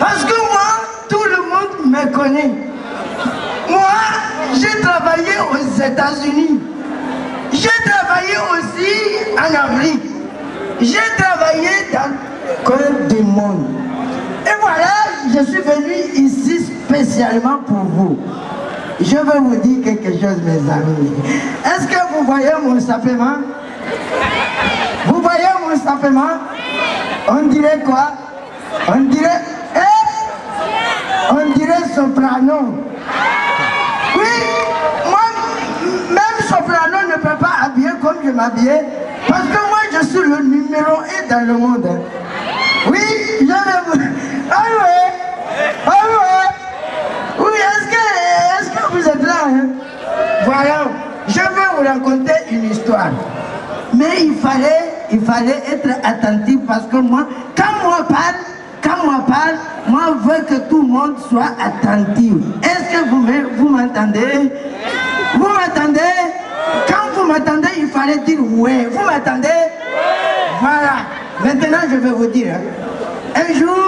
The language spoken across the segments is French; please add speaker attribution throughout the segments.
Speaker 1: Parce que moi, tout le monde me connaît. Moi, j'ai travaillé aux États-Unis. J'ai travaillé aussi en Afrique. J'ai travaillé dans le coin du monde. Et voilà, je suis venu ici spécialement pour vous. Je veux vous dire quelque chose, mes amis. Est-ce que vous voyez mon sapement? Vous voyez mon sapement? On dirait quoi? On dirait... on dirait soprano. Oui, moi, même soprano ne peut pas habiller comme je m'habillais. Parce que moi, je suis le numéro 1 dans le monde. Oui, je vais vous... Ah ouais! Ah ouais! Oui, est-ce que vous êtes là? Hein? Voilà, je vais vous raconter une histoire. Mais il fallait être attentif parce que moi, quand moi parle, moi je veux que tout le monde soit attentif. Est-ce que vous m'entendez? Vous m'entendez? Quand vous m'entendez, il fallait dire ouais. Vous m'entendez? Voilà. Maintenant, je vais vous dire. Un jour,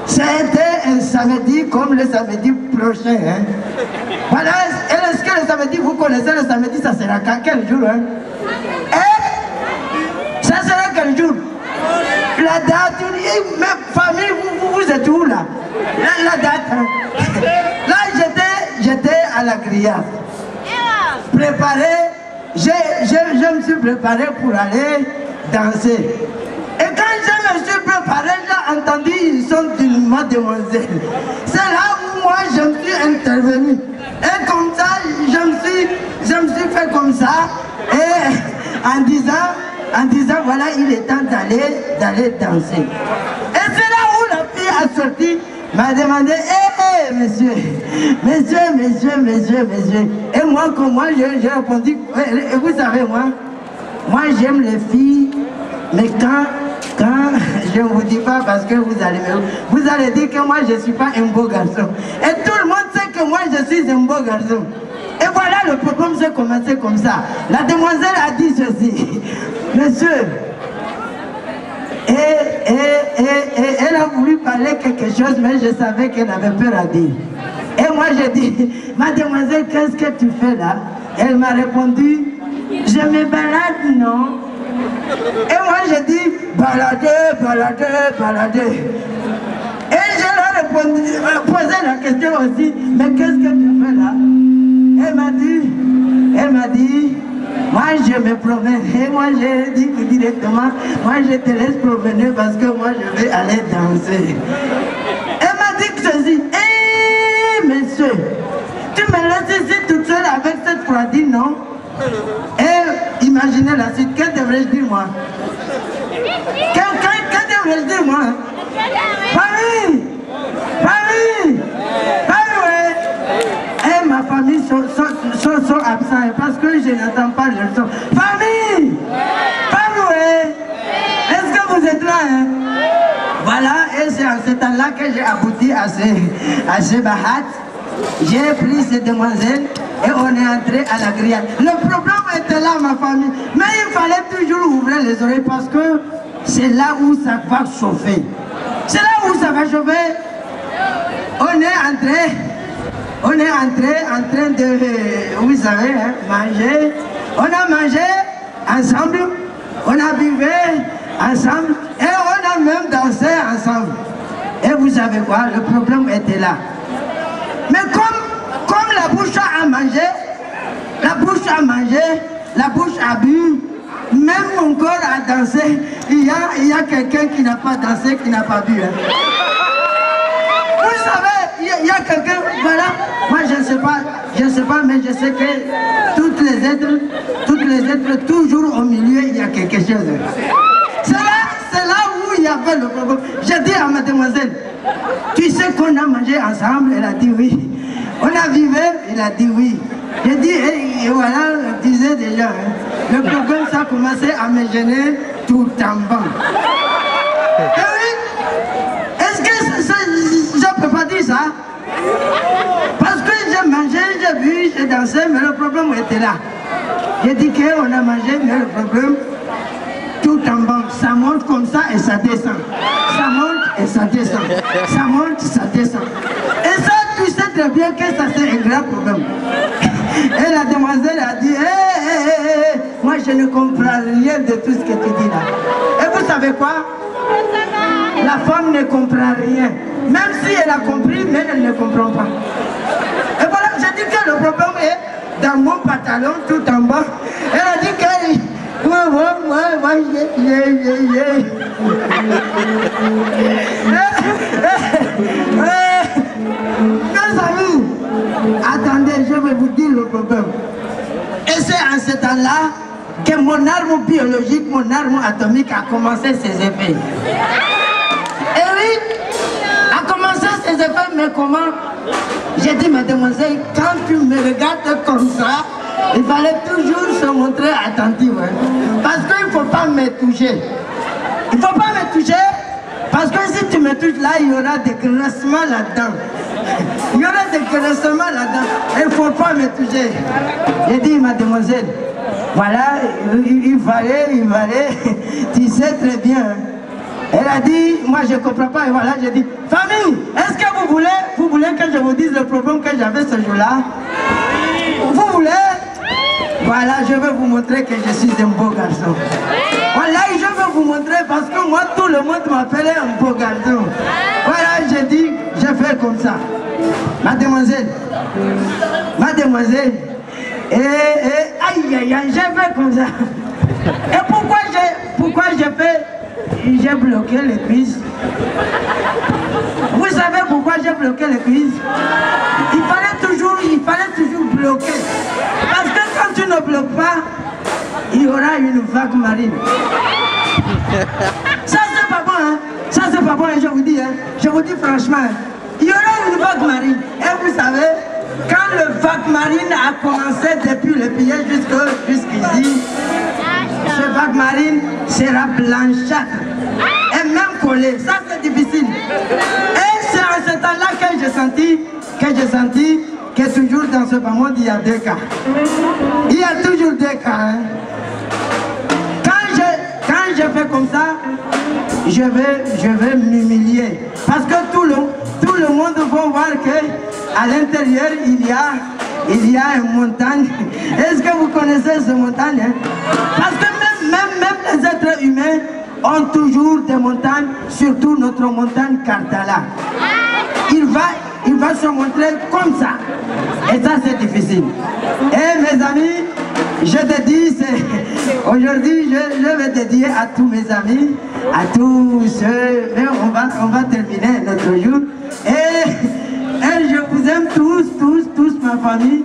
Speaker 1: c'était un samedi comme le samedi prochain. Hein. Voilà. Est-ce que le samedi, vous connaissez le samedi, ça sera quel jour? Hein? Ça sera quel jour? La date, ma famille, vous êtes où là? La date. Hein? Là, j'étais à la grillade. Préparé, je me suis préparé pour aller danser. Et quand je me suis préparé, j'ai entendu une son d'une mademoiselle. C'est là où moi je me suis intervenu. Et comme ça, je me suis fait comme ça. Et en disant voilà, il est temps d'aller danser. Et c'est là où la fille a sorti, m'a demandé, monsieur. Et moi, comme moi, j'ai répondu, et vous savez, moi j'aime les filles, mais quand je ne vous dis pas parce que vous allez dire que moi je ne suis pas un beau garçon. Et tout le monde sait que moi je suis un beau garçon. Et voilà, le problème s'est commencé comme ça. La demoiselle a dit ceci, monsieur. Et elle a voulu parler quelque chose, mais je savais qu'elle avait peur à dire. Et moi j'ai dit, mademoiselle, qu'est-ce que tu fais là? Elle m'a répondu, je me balade, non? Et moi j'ai dit, balader. Et je leur ai posé la question aussi, mais qu'est-ce que tu fais là? Elle m'a dit, moi je me promène. Et moi j'ai dit directement, moi je te laisse promener parce que moi je vais aller danser. Elle m'a dit que ceci, monsieur, tu me laisses ici toute seule avec cette froidine, non? Et imaginez la suite, que devrais-je dire moi? Que devrais-je dire moi? Famille, et ma famille sont absents parce que je n'entends pas leur son. Famille, est-ce que vous êtes là? Hein? Voilà, et c'est en ce temps-là que j'ai abouti à ce bahat. J'ai pris ces demoiselles et on est entré à la grillade. Le problème était là, ma famille. Mais il fallait toujours ouvrir les oreilles parce que c'est là où ça va chauffer. C'est là où ça va chauffer. On est entré en train de, vous savez, hein, manger. On a mangé ensemble, on a buvé ensemble et on a même dansé ensemble. Et vous savez quoi, le problème était là. Mais comme la bouche a mangé, la bouche a bu, même mon corps a dansé, il y a quelqu'un qui n'a pas dansé, qui n'a pas bu. Hein. Vous savez, il y a quelqu'un, voilà, moi je ne sais pas, mais je sais que toutes les êtres, toujours au milieu, il y a quelque chose. C'est là où il y avait le problème. J'ai dit à mademoiselle, tu sais qu'on a mangé ensemble? Elle a dit oui. On a vivé? Il a dit oui. J'ai dit, et voilà, je disais déjà, hein, le problème ça a commencé à me gêner tout en bas. Et oui, est-ce que je ne peux pas dire ça? Parce que j'ai mangé, j'ai bu, j'ai dansé, mais le problème était là. J'ai dit qu'on a mangé, mais le problème, tout en bas. Ça monte comme ça et ça descend. Ça monte et ça descend. Ça monte, ça descend. Et ça, tu sais très bien que ça c'est un grand problème. Et la demoiselle a dit, moi je ne comprends rien de tout ce que tu dis là. Et vous savez quoi? La femme ne comprend rien. Même si elle a compris, mais elle ne comprend pas. Et voilà, j'ai dit que le problème est dans mon pantalon tout en bas. Elle a dit que moi, mes amis, attendez, je vais vous dire le problème. Et c'est en ce temps-là que mon arme biologique, mon arme atomique a commencé ses effets. Et oui, a commencé ses effets, mais comment? J'ai dit, mademoiselle, quand tu me regardes comme ça, il fallait toujours se montrer attentive. Hein? Parce qu'il ne faut pas me toucher. Il ne faut pas me toucher, parce que si tu me touches là, il y aura des graissements là-dedans. Il y aura des graissements là-dedans. Il ne faut pas me toucher. J'ai dit, mademoiselle, voilà, il fallait, tu sais très bien. Elle a dit, moi je ne comprends pas, et voilà, j'ai dit, famille, est-ce que vous voulez que je vous dise le problème que j'avais ce jour-là? Vous voulez? Voilà, je vais vous montrer que je suis un beau garçon. Voilà, je vais vous montrer parce que moi, tout le monde m'appelait un beau garçon. Voilà, j'ai dit, je fais comme ça. Mademoiselle, aïe, aïe, aïe, je fais comme ça. Et pourquoi j'ai bloqué les cuisses? Vous savez pourquoi j'ai bloqué les cuisses? Il fallait toujours bloquer. Parce que quand tu ne bloques pas, il y aura une vague marine. Ça c'est pas bon, hein? Ça c'est pas bon, je vous dis, hein? Je vous dis franchement, hein? Il y aura une vague marine. Et vous savez, quand le vague marine a commencé depuis le pied jusqu'ici, ce vague marine sera blanchâtre et même collé. Ça c'est difficile. Et c'est à ce temps-là que j'ai senti que toujours dans ce bas monde il y a deux cas. Il y a toujours deux cas. Hein. Quand je fais comme ça, je vais m'humilier. Parce que tout le monde va voir qu'à l'intérieur il y a une montagne. Est-ce que vous connaissez cette montagne? Hein? Parce que même les êtres humains ont toujours des montagnes, surtout notre montagne Karthala. Il va se montrer comme ça. Et ça c'est difficile. Et mes amis, je te dis, aujourd'hui je vais dédier à tous mes amis, à tous ceux, mais on va terminer notre jour. Et je vous aime tous ma famille,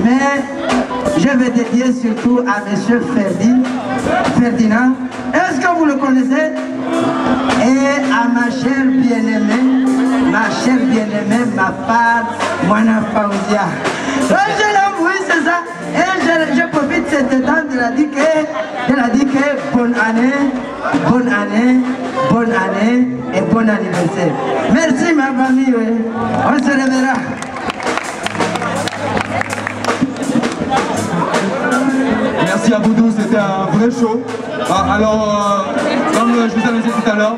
Speaker 1: mais je vais dédier surtout à M. Ferdinand. Est-ce que vous le connaissez? Et à ma chère bien-aimée, ma part, Moana Faouzia. Je l'aime, oui, c'est ça. Et je profite de cette temps de la dire que bonne année et bon anniversaire. Merci ma famille, oui. On se reverra.
Speaker 2: Merci à vous tous, c'était un vrai show. Alors, comme je vous avais dit tout à l'heure,